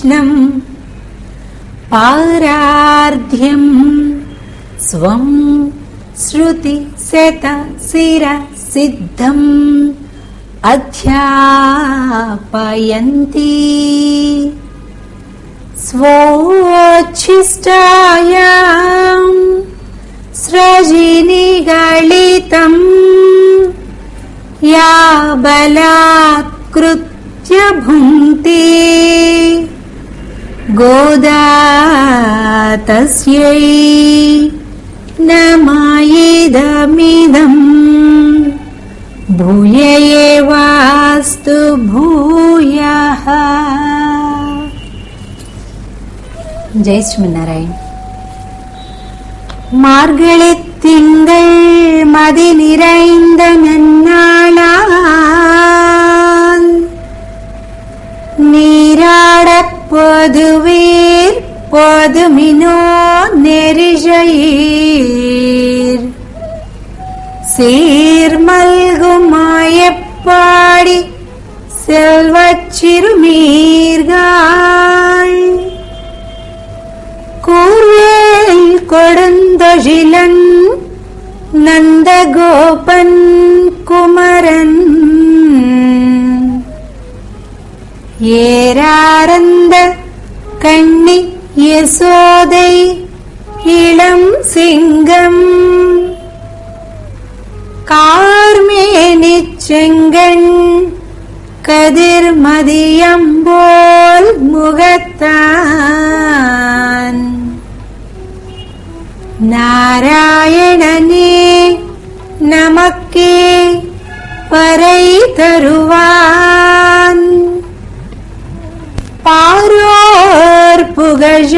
कृष्णं पारार्ध्यं स्वं श्रुतिशतशिरसिद्धम् अध्यापयन्ति स्वोच्छिष्टायां स्रजिनिगलितं या बलात्कृत्य भुङ्क्ते गोदा तस्यै नमः भूय एवास्तु भूयः. जय श्रीमन्नारायण. மார்கழி திங்கள் மதி நிறைந்த நன்னாளான் நீராடப் பொதுவீர் பொதுமினோ நெறிஜயீர் சீர்மல்கும் மாயப்பாடி செல்வச் சிறுமீர்கள் கூர்வேல் கொடுந்தொழிலன் நந்தகோபன் குமரன் ஏராரந்த கண்ணி யசோதை இளம் சிங்கம் கார்மேனிச் செங்கண் கதிர்மதியம்போல் முகத்தான் நாராயணனே நமக்கே பறை தருவான் பாரோர் புகழ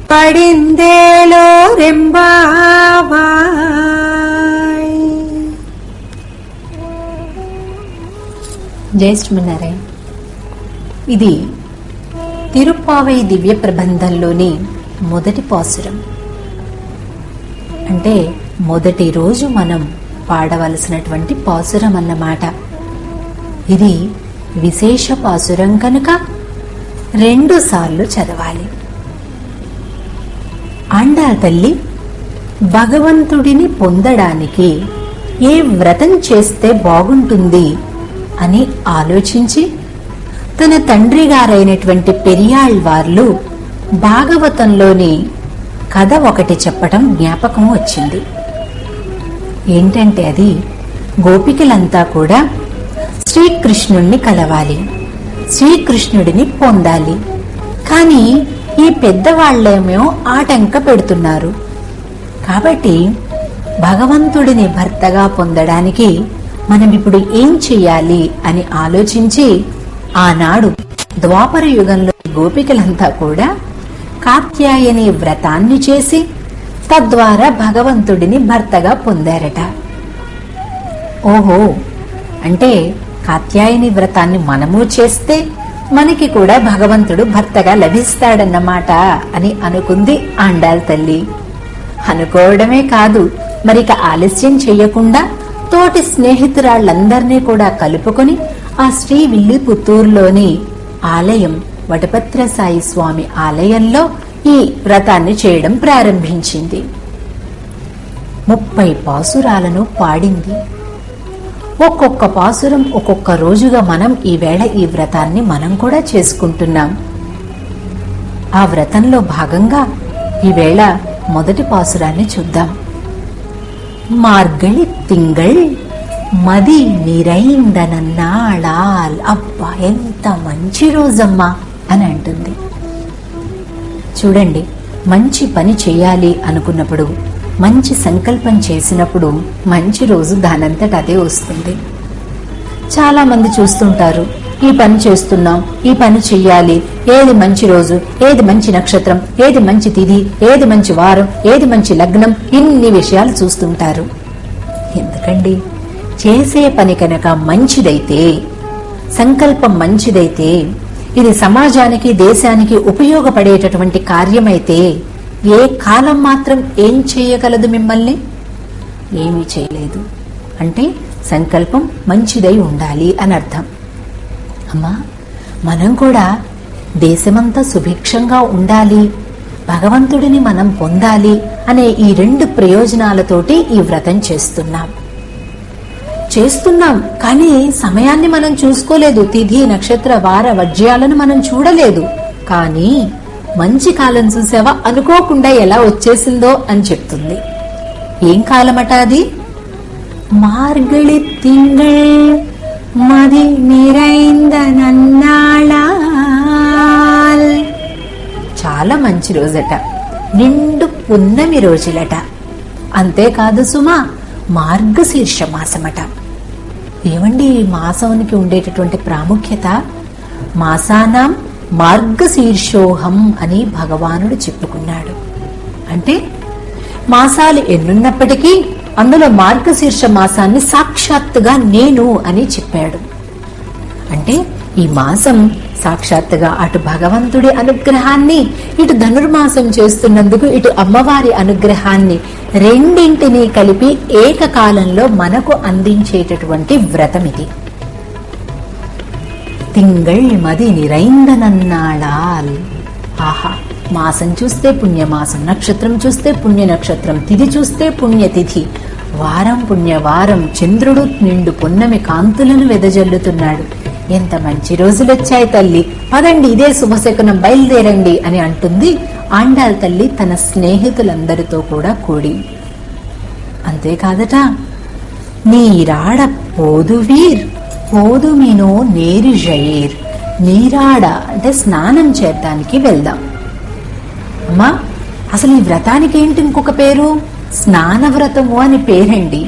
படிந்தேலோரெம்பாவாய். జయ శ్రీమన్నారాయణ. ఇది తిరుప్పావై దివ్య ప్రబంధంలోని మొదటి పాసురం. అంటే మొదటి రోజు మనం పాడవలసినటువంటి పాసురం అన్నమాట. ఇది విశేష పాసురం కనుక 2 సార్లు చదవాలి. ఆండాళ్ తల్లి భగవంతుడిని పొందడానికి ఏ వ్రతం చేస్తే బాగుంటుంది అని ఆలోచించి తన తండ్రి గారైనటువంటి పెరియాళ్వార్లు భాగవతంలోని కథ ఒకటి చెప్పటం జ్ఞాపకం వచ్చింది. ఏంటంటే అది గోపికలంతా కూడా శ్రీకృష్ణుణ్ణి కలవాలి, శ్రీకృష్ణుడిని పొందాలి. కానీ ఈ పెద్దవాళ్లేమో ఆటంక పెడుతున్నారు. కాబట్టి భగవంతుడిని భర్తగా పొందడానికి మనం ఇప్పుడు ఏం చెయ్యాలి అని ఆలోచించి ఆనాడు ద్వాపర యుగంలో గోపికలంతా కూడా కాత్యాయని వ్రతాన్ని చేసి తద్వారా భగవంతుడిని భర్తగా పొందారట. ఓహో, అంటే కాత్యాయని వ్రతాన్ని మనము చేస్తే మనకి కూడా భగవంతుడు భర్తగా లభిస్తాడన్నమాట అని అనుకుంది ఆండాళ్ తల్లి. అనుకోవడమే కాదు, మరిక ఆలస్యం చెయ్యకుండా తోటి స్నేహితురాళ్లందర్నీ కూడా కలుపుకొని ఆ శ్రీవిల్లిపుత్తూరులోని ఆలయం వటపత్ర సాయి స్వామి ఆలయంలో ఈ వ్రతాన్ని చేయడం ప్రారంభించింది. 30 పాసురాలను పాడింది. ఒక్కొక్క పాసురం ఒక్కొక్క రోజుగా మనం ఈవేళ ఈ వ్రతాన్ని మనం కూడా చేసుకుంటున్నాం. ఆ వ్రతంలో భాగంగా ఈవేళ మొదటి పాసురాన్ని చూద్దాం. మార్గళి తింగళ్ మది నిరైందనన్నాళాల్. అబ్బా, ఎంత మంచి రోజమ్మా అని అంటుంది. చూడండి, మంచి పని చేయాలి అనుకున్నప్పుడు, మంచి సంకల్పం చేసినప్పుడు మంచి రోజు దానంతట అదే వస్తుంది. చాలా మంది చూస్తుంటారు, ఈ పని చేస్తున్నాం, ఈ పని చెయ్యాలి, ఏది మంచి రోజు, ఏది మంచి నక్షత్రం, ఏది మంచి తిథి, ఏది మంచి వారం, ఏది మంచి లగ్నం, ఇన్ని విషయాలు చూస్తుంటారు. ఎందుకండి? చేసే పని కనుక మంచిదైతే, సంకల్పం మంచిదైతే, ఇది సమాజానికి దేశానికి ఉపయోగపడేటటువంటి కార్యమైతే ఏ కాలం మాత్రం ఏం చేయగలదు మిమ్మల్ని? ఏమీ చేయలేదు. అంటే సంకల్పం మంచిదై ఉండాలి అని అర్థం. అమ్మా, మనం కూడా దేశమంతా సుభిక్షంగా ఉండాలి, భగవంతుడిని మనం పొందాలి అనే ఈ 2 ప్రయోజనాలతోటి ఈ వ్రతం చేస్తున్నాం. కానీ సమయాన్ని మనం చూసుకోలేదు, తిథి నక్షత్ర వార వర్జ్యాలను మనం చూడలేదు. కానీ మంచి కాలం చూసావా, అనుకోకుండా ఎలా వచ్చేసిందో అని చెప్తుంది. ఏం కాలమట అది? మార్గళి తింగళ్ మది నిరైంద నన్నాళాల్. చాలా మంచి రోజట, నిండు పున్నమి రోజులట. అంతేకాదు సుమా, మార్గశీర్ష మాసమట. ఏమండి ఈ మాసానికి ఉండేటటువంటి ప్రాముఖ్యత? మాసానాం మార్గశీర్షోహం అని భగవానుడు చెప్పుకున్నాడు. అంటే మాసాలు ఎన్నున్నప్పటికీ అందులో మార్గశీర్ష మాసాన్ని సాక్షాత్తుగా నేను అని చెప్పాడు. అంటే ఈ మాసం సాక్షాత్తుగా అటు భగవంతుడి అనుగ్రహాన్ని, ఇటు ధనుర్మాసం చేస్తున్నందుకు ఇటు అమ్మవారి అనుగ్రహాన్ని రెండింటినీ కలిపి ఏకకాలంలో మనకు అందించేటటువంటి వ్రతం ఇది. తింగళ్ మది నిరైందనన్నాళాల్. ఆహా, మాసం చూస్తే పుణ్యమాసం, నక్షత్రం చూస్తే పుణ్య నక్షత్రం, తిథి చూస్తే పుణ్యతిథి, వారం పుణ్యవారం, చంద్రుడు నిండు పున్నమి కాంతులను వెదజల్లుతున్నాడు. ఎంత మంచి రోజులొచ్చాయి తల్లి, పదండి ఇదే శుభశకునం, బయలుదేరండి అని అంటుంది ఆండాళ్ తల్లి తన స్నేహితులందరితో కూడా కూడి. అంతేకాదట, నీరాడ పోదువీర్ పోదుమినో నేరిజైర్. నీరాడ అంటే స్నానం చేద్దానికి వెళ్దాం. అమ్మా, అసలు ఈ వ్రతానికి ఏంటి ఇంకొక పేరు? స్నాన వ్రతము అని పేరండి.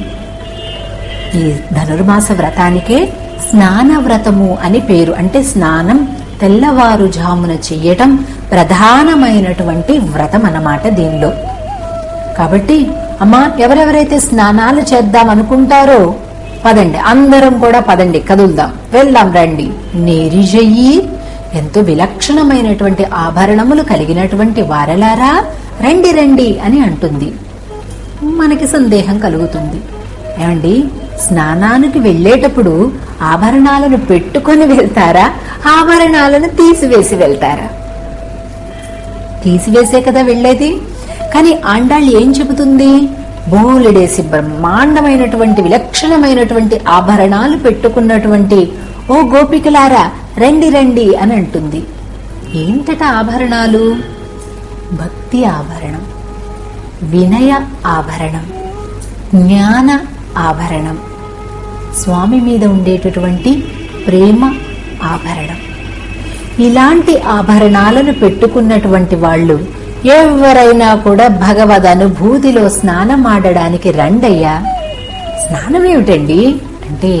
ఈ ధనుర్మాస వ్రతానికే స్నాన వ్రతము అని పేరు. అంటే స్నానం తెల్లవారుజామున చెయ్యటం ప్రధానమైనటువంటి వ్రతం అన్నమాట దీనిలో. కాబట్టి అమ్మా, ఎవరెవరైతే స్నానాలు చేద్దాం అనుకుంటారో పదండి, అందరం కూడా పదండి, కదులుదాం, వెళ్దాం, రండి. నేరిజయ్యి, ఎంతో విలక్షణమైనటువంటి ఆభరణములు కలిగినటువంటి వారలారా రండి రండి అని అంటుంది. మనకి సందేహం కలుగుతుంది, ఏమండి స్నానానికి వెళ్లేటప్పుడు ఆభరణాలను పెట్టుకొని వెళ్తారా, ఆభరణాలను తీసివేసి వెళ్తారా? తీసివేసే కదా వెళ్లేది. కానీ ఆండాళ్ ఏం చెబుతుంది? బోలెడేసి బ్రహ్మాండమైనటువంటి విలక్షణమైనటువంటి ఆభరణాలు పెట్టుకున్నటువంటి ఓ గోపికలారా రండి రండి అని అంటుంది. ఏంటట ఆభరణాలు? భక్తి ఆభరణం, వినయ ఆభరణం, జ్ఞాన ఆభరణం, స్వామి మీద ఉండేటటువంటి ప్రేమ ఆభరణం. ఇలాంటి ఆభరణాలను పెట్టుకున్నటువంటి వాళ్ళు ఎవరైనా కూడా భగవద్ అనుభూతిలో స్నానం ఆడడానికి రండయ్యా. స్నానమేమిటండి అంటే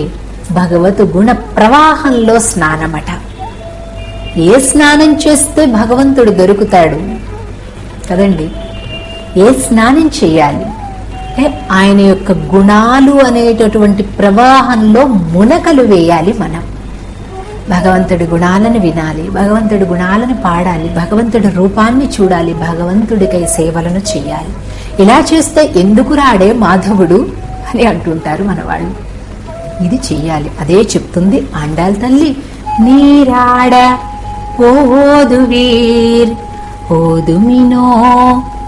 భగవత్ గుణ ప్రవాహంలో స్నానమట. ఏ స్నానం చేస్తే భగవంతుడు దొరుకుతాడు కదండి? ఏ స్నానం చేయాలి? ఆయన యొక్క గుణాలు అనేటటువంటి ప్రవాహంలో మునకలు వేయాలి మనం. భగవంతుడి గుణాలను వినాలి, భగవంతుడి గుణాలను పాడాలి, భగవంతుడి రూపాన్ని చూడాలి, భగవంతుడికై సేవలను చెయ్యాలి. ఇలా చేస్తే ఎందుకు రాడే మాధవుడు అని అంటుంటారు మన వాళ్ళు. ఇది చెయ్యాలి. అదే చెప్తుంది ఆండాళ్ తల్లి. నీరాడ పోదువీర్ పోదుమినో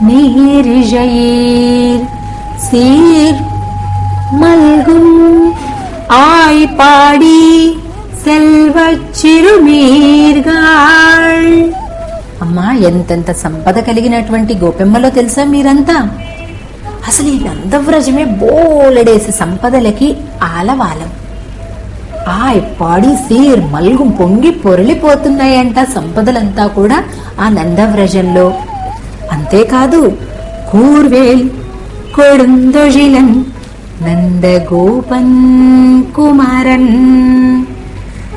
నీరిజైర్ సీర్ మల్గుం ఆయ్ పాడి సెల్వచ్చిరుమీర్గాళ్. అమ్మా, ఎంతెంత సంపద కలిగినటువంటి గోపెమ్మలో తెలుసా మీరంతా? అసలు ఈ నందవ్రజమే బోలెడేసి సంపదలకి ఆలవాలం. ఆయ్ పాడి సీర్ మల్గుం పొంగి పొరలిపోతున్నాయంట సంపదలంతా కూడా ఆ నందవ్రజంలో. అంతేకాదు, కూర్వేల్ కొడుందొజిలన్ నందగోపన్ కుమారన్.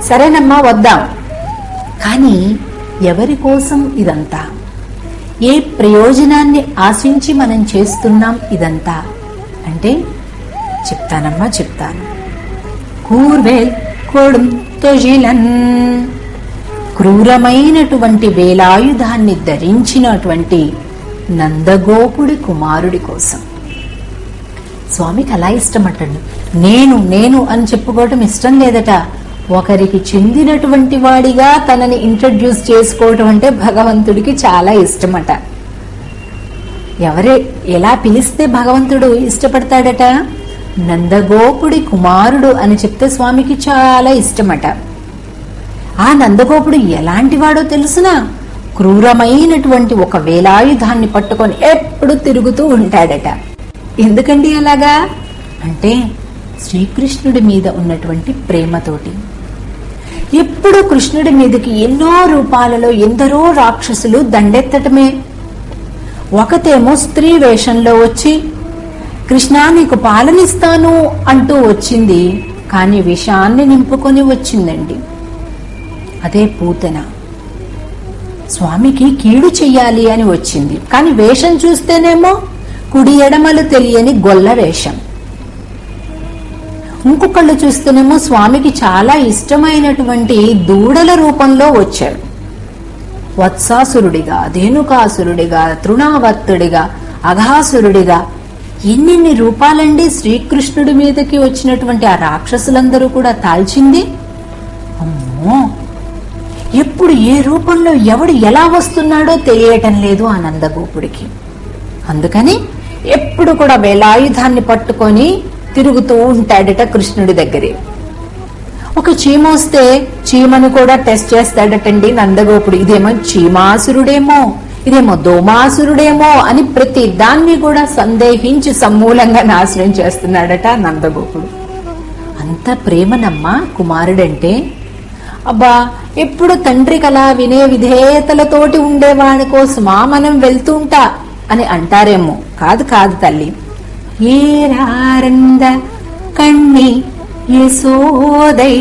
సరేనమ్మా, వద్దాం. కానీ ఎవరి కోసం ఇదంతా? ఏ ప్రయోజనాన్ని ఆశించి మనం చేస్తున్నాం ఇదంతా అంటే? చెప్తానమ్మా, చెప్తాను. కూర్వేల్ కొడుం తొజిలన్, క్రూరమైనటువంటి వేలాయుధాన్ని ధరించినటువంటి నందగోపుడి కుమారుడి కోసం. స్వామికి అలా ఇష్టమటండి. నేను నేను అని చెప్పుకోవటం ఇష్టం లేదట. ఒకరికి చెందినటువంటి వాడిగా తనని ఇంట్రడ్యూస్ చేసుకోవటం అంటే భగవంతుడికి చాలా ఇష్టమట. ఎలా పిలిస్తే భగవంతుడు ఇష్టపడతాడట? నందగోపుడి కుమారుడు అని చెప్తే స్వామికి చాలా ఇష్టమట. ఆ నందగోపుడు ఎలాంటి వాడో తెలుసునా? క్రూరమైనటువంటి ఒక వేలాయుధాన్ని పట్టుకొని ఎప్పుడు తిరుగుతూ ఉంటాడట. ఎందుకండి అలాగా అంటే శ్రీకృష్ణుడి మీద ఉన్నటువంటి ప్రేమతోటి. ఎప్పుడు కృష్ణుడి మీదకి ఎన్నో రూపాలలో ఎందరో రాక్షసులు దండెత్తటమే. ఒకతేమో స్త్రీ వేషంలో వచ్చి కృష్ణా నీకు పాలనిస్తాను అంటూ వచ్చింది, కానీ విషాన్ని నింపుకొని వచ్చిందండి. అదే పూతన స్వామికి కీడు చెయ్యాలి అని వచ్చింది, కానీ వేషం చూస్తేనేమో కుడి ఎడమలు తెలియని గొల్ల వేషం. ఇంకొకళ్ళు చూస్తేనేమో స్వామికి చాలా ఇష్టమైనటువంటి దూడల రూపంలో వచ్చాడు. వత్సాసురుడిగా, ధేనుకాసురుడిగా, తృణావర్తుడిగా, అఘాసురుడిగా ఎన్నెన్ని రూపాలండి శ్రీకృష్ణుడి మీదకి వచ్చినటువంటి ఆ రాక్షసులందరూ కూడా తాల్చింది. అమ్మో, ఎప్పుడు ఏ రూపంలో ఎవడు ఎలా వస్తున్నాడో తెలియటం లేదు ఆ నందగోపుడికి. అందుకని ఎప్పుడు కూడా వేలాయుధాన్ని పట్టుకొని తిరుగుతూ ఉంటాడట కృష్ణుడి దగ్గరే. ఒక చీమ వస్తే చీమను కూడా టెస్ట్ చేస్తాడటండి నందగోపుడు. ఇదేమో చీమాసురుడేమో, ఇదేమో దోమాసురుడేమో అని ప్రతి దాన్ని కూడా సందేహించి సమూలంగా నాశనం చేస్తున్నాడట నందగోపుడు. అంత ప్రేమనమ్మా కుమారుడంటే. అబ్బా, ఎప్పుడు తండ్రి కలా వినే విధేయతలతోటి ఉండేవాడి కోసమా మనం వెళ్తుంటా అని అంటారేమో. కాదు కాదు తల్లి. ఏరారంద కണ്ണి యశోదై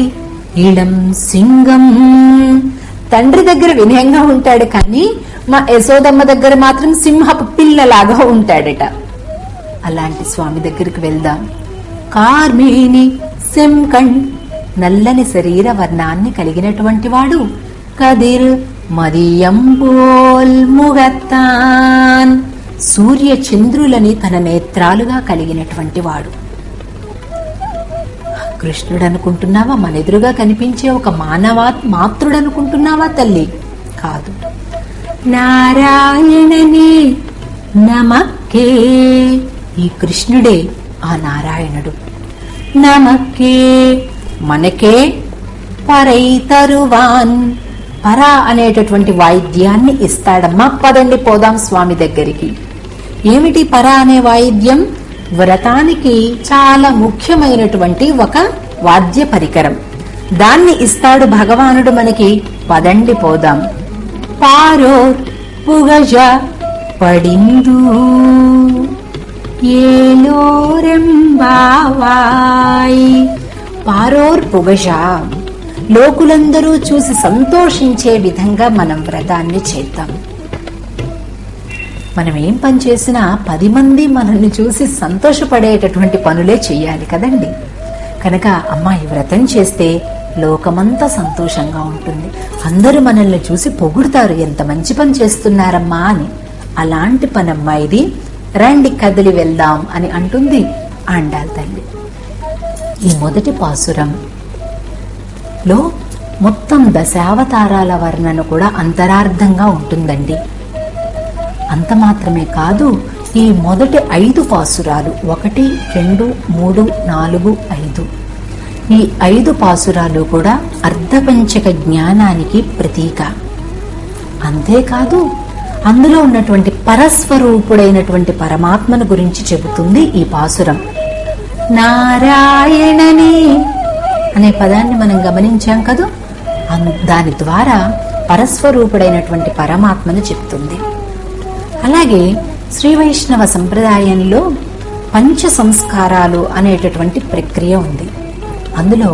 ఇళం సింగం. తండ్రి దగ్గర వినయంగా ఉంటాడు, కానీ మా యశోదమ్మ దగ్గర మాత్రం సింహపు పిల్లలాగా ఉంటాడట. అలాంటి స్వామి దగ్గరికి వెళ్దాం. కార్మేని సెంకణ్, నల్లని శరీర వర్ణాన్ని కలిగినటువంటి వాడు. కదిర్ మదియంబోల్ ముగత్తాన్, సూర్య చంద్రులని తన నేత్రాలుగా కలిగినటువంటి వాడు. కృష్ణుడు అనుకుంటున్నావా? మన ఎదురుగా కనిపించే ఒక మాతృడు అనుకుంటున్నావా తల్లి? కాదు. నారాయణని నమక్కే, ఈ కృష్ణుడే ఆ నారాయణుడు. నమక్కే, మనకే పరై తరువాన్, పరా అనేటటువంటి వాయిద్యాన్ని ఇస్తాడమ్మా. పదండి పోదాం స్వామి దగ్గరికి. ఏమిటి పరా అనే వాయిద్యం? వ్రతానికి చాలా ముఖ్యమైనటువంటి ఒక వాద్య పరికరం. దాన్ని ఇస్తాడు భగవానుడు మనకి. పదండి పోదాం. పారోర్ పుగజ పడిందు ఏలోరెంబావాయ్. పారోర్ పుగజ, లోకులందరూ చూసి సంతోషించే విధంగా మనం వ్రతాన్ని చేద్దాం. మనం ఏం పని చేసినా 10 మంది మనల్ని చూసి సంతోషపడేటటువంటి పనులే చెయ్యాలి కదండి. కనుక అమ్మా, ఈ వ్రతం చేస్తే లోకమంతా సంతోషంగా ఉంటుంది. అందరూ మనల్ని చూసి పొగుడుతారు, ఎంత మంచి పని చేస్తున్నారమ్మా అని. అలాంటి పనమ్మా ఇది. రండి కదిలి వెళ్దాం అని అంటుంది ఆండాల్ తల్లి. ఈ మొదటి పాసురంలో మొత్తం దశావతారాల వర్ణన కూడా అంతరార్థంగా ఉంటుందండి. అంత మాత్రమే కాదు, ఈ మొదటి 5 పాసురాలు 1, 2, 3, 4, 5 ఈ 5 పాసురాలు కూడా అర్ధపంచక జ్ఞానానికి ప్రతీక. అంతేకాదు, అందులో ఉన్నటువంటి పరస్వరూపుడైనటువంటి పరమాత్మను గురించి చెబుతుంది ఈ పాసురం. నారాయణని అనే పదాన్ని మనం గమనించాం కదా, దాని ద్వారా పరస్వరూపుడైనటువంటి పరమాత్మను చెప్తుంది. అలాగే శ్రీ వైష్ణవ సంప్రదాయంలో పంచ సంస్కారాలు అనేటటువంటి ప్రక్రియ ఉంది. అందులో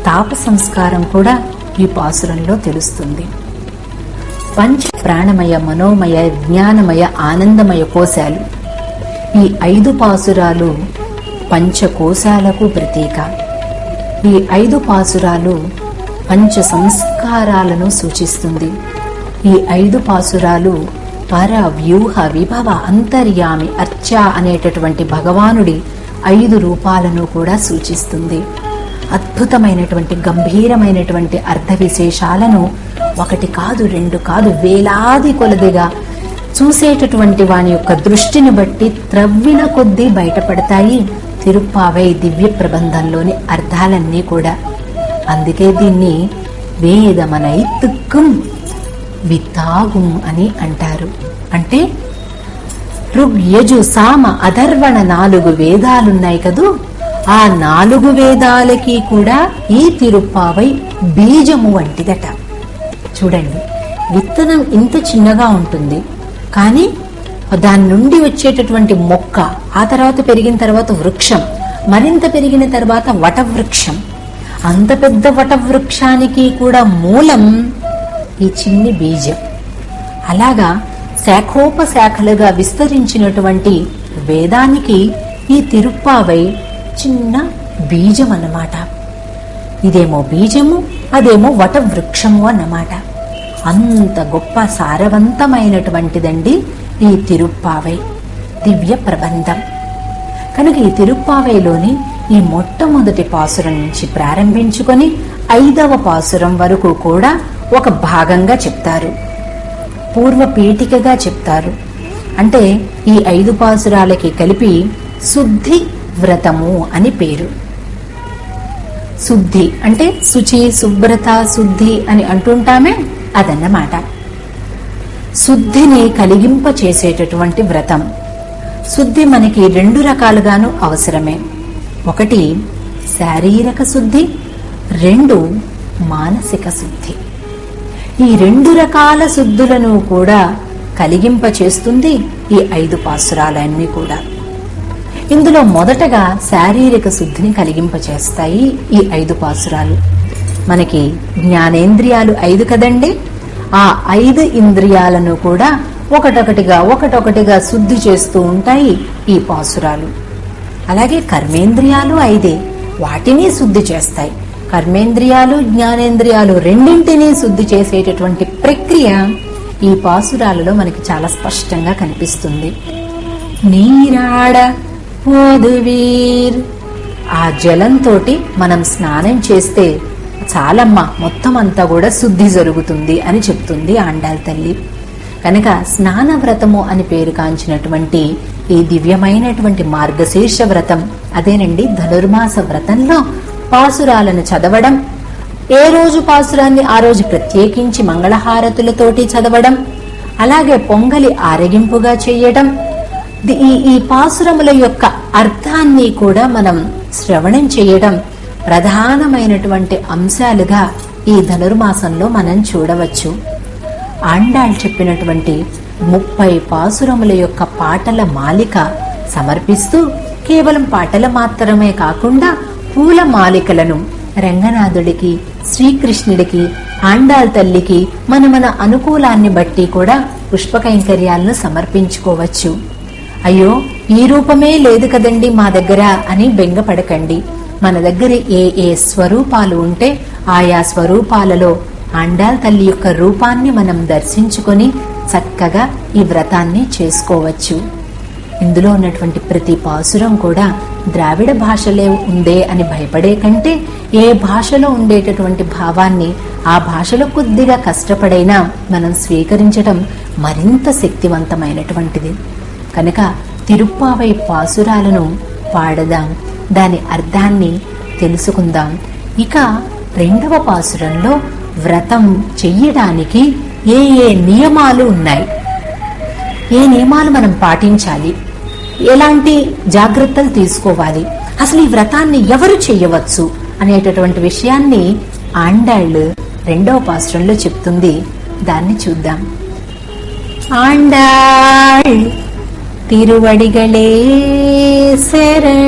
తాప సంస్కారం కూడా ఈ పాసురంలో తెలుస్తుంది. పంచ ప్రాణమయ, మనోమయ, జ్ఞానమయ, ఆనందమయ కోశాలు. ఈ 5 పాసురాలు పంచకోశాలకు ప్రతీక. ఈ 5 పాసురాలు పంచ సంస్కారాలను సూచిస్తుంది. ఈ 5 పాసురాలు పర, వ్యూహ, విభవ, అంతర్యామి, అర్చ అనేటటువంటి భగవానుడి 5 రూపాలను కూడా సూచిస్తుంది. అద్భుతమైనటువంటి గంభీరమైనటువంటి అర్థ విశేషాలను ఒకటి కాదు రెండు కాదు వేలాది కొలదిగా చూసేటటువంటి వాని యొక్క దృష్టిని బట్టి త్రవ్విన కొద్దీ బయటపడతాయి తిరుప్పావై దివ్య ప్రబంధంలోని అర్థాలన్నీ కూడా. అందుకే దీన్ని వేదమనైతుక్కం విత్తాగుం అని అంటారు. అంటే ఋగ్ యజు సామ అధర్వణ 4 వేదాలున్నాయి కదూ, ఆ 4 వేదాలకి కూడా ఈ తిరుప్పావై బీజము వంటిదట. చూడండి, విత్తనం ఇంత చిన్నగా ఉంటుంది, కానీ దాని నుండి వచ్చేటటువంటి మొక్క, ఆ తర్వాత పెరిగిన తర్వాత వృక్షం, మరింత పెరిగిన తర్వాత వటవృక్షం. అంత పెద్ద వటవృక్షానికి కూడా మూలం ఈ చిన్ని బీజం. అలాగా శాఖోపశాఖలుగా విస్తరించినటువంటి వేదానికి ఈ తిరుప్పావై చిన్న బీజం అన్నమాట. ఇదేమో బీజము, అదేమో వటవృక్షము అన్నమాట. అంత గొప్ప సారవంతమైనటువంటిదండి ఈ తిరుప్పావై దివ్య ప్రబంధం. కనుక ఈ తిరుప్పావైలోని ఈ మొట్టమొదటి పాసురం నుంచి ప్రారంభించుకొని 5వ పాసురం వరకు కూడా ఒక భాగంగా చెప్తారు, పూర్వ పీఠికగా చెప్తారు. అంటే ఈ 5 పాసురాలకి కలిపి శుద్ధి వ్రతము అని పేరు. శుద్ధి అంటే శుచి, శుభ్రత, శుద్ధి అని అంటుంటామే, అదన్నమాట. శుద్ధిని కలిగింప చేసేటటువంటి వ్రతం. శుద్ధి మనకి 2 రకాలుగాను అవసరమే. ఒకటి శారీరక శుద్ధి, 2 మానసిక శుద్ధి. ఈ 2 రకాల శుద్ధులను కూడా కలిగింప చేస్తుంది ఈ 5 పాసురాలన్నీ కూడా. ఇందులో మొదటగా శారీరక శుద్ధిని కలిగింప చేస్తాయి ఈ 5 పాసురాలు. మనకి జ్ఞానేంద్రియాలు 5 కదండి, ఆ 5 ఇంద్రియాలను కూడా ఒకటొకటిగా శుద్ధి చేస్తూ ఉంటాయి ఈ పాసురాలు. అలాగే కర్మేంద్రియాలు 5, వాటిని శుద్ధి చేస్తాయి. కర్మేంద్రియాలు, జ్ఞానేంద్రియాలు రెండింటినీ శుద్ధి చేసేటటువంటి ప్రక్రియ ఈ పాసురాలలో మనకి చాలా స్పష్టంగా కనిపిస్తుంది. నీరాడ పోదువీర్, ఆ జలంతోటి మనం స్నానం చేస్తే చాలమ్మా, మొత్తం అంతా కూడా శుద్ధి జరుగుతుంది అని చెప్తుంది ఆండాళ్ తల్లి. కనుక స్నాన వ్రతము అని పేరు కాంచినటువంటి ఈ దివ్యమైనటువంటి మార్గశీర్ష వ్రతం, అదేనండి ధనుర్మాస వ్రతంలో పాసురాలను చదవడం, ఏ రోజు పాసురాన్ని ఆ రోజు ప్రత్యేకించి మంగళహారతులతోటి చదవడం, అలాగే పొంగలి ఆరగింపుగా చేయడం, ఈ పాసురముల యొక్క అర్థాన్ని కూడా మనం శ్రవణం చేయడం ప్రధానమైనటువంటి అంశాలుగా ఈ ధనుర్మాసంలో మనం చూడవచ్చు. ఆండాళ్ చెప్పినటువంటి 30 పాసురముల యొక్క పాటల మాలిక సమర్పిస్తూ, కేవలం పాటలు మాత్రమే కాకుండా పూల మాలికలను రంగనాథుడికి, శ్రీకృష్ణుడికి, ఆండాళ్ తల్లికి మన అనుకూలాన్ని బట్టి కూడా పుష్పకైంకర్యాలను సమర్పించుకోవచ్చు. అయ్యో, ఈ రూపమే లేదు కదండి మా దగ్గర అని బెంగపడకండి. మన దగ్గర ఏ స్వరూపాలు ఉంటే ఆయా స్వరూపాలలో ఆండాళ్ తల్లి యొక్క రూపాన్ని మనం దర్శించుకొని చక్కగా ఈ వ్రతాన్ని చేసుకోవచ్చు. ఇందులో ఉన్నటువంటి ప్రతి పాసురం కూడా ద్రావిడ భాషలే ఉందే అని భయపడే కంటే, ఏ భాషలో ఉండేటటువంటి భావాన్ని ఆ భాషలో కొద్దిగా కష్టపడైనా మనం స్వీకరించడం మరింత శక్తివంతమైనటువంటిది. కనుక తిరుప్పావై పాసురాలను పాడదాం, దాని అర్థాన్ని తెలుసుకుందాం. ఇక 2వ పాసురంలో వ్రతం చెయ్యడానికి ఏ నియమాలు ఉన్నాయి, ఏ నియమాలు మనం పాటించాలి, ఎలాంటి జాగ్రత్తలు తీసుకోవాలి, అసలు ఈ వ్రతాన్ని ఎవరు చెయ్యవచ్చు అనేటటువంటి విషయాన్ని ఆండాళ్ 2వ పాసురంలో చెప్తుంది. దాన్ని చూద్దాం. ఆండాళ్ తిరువడిగళే శరణ్.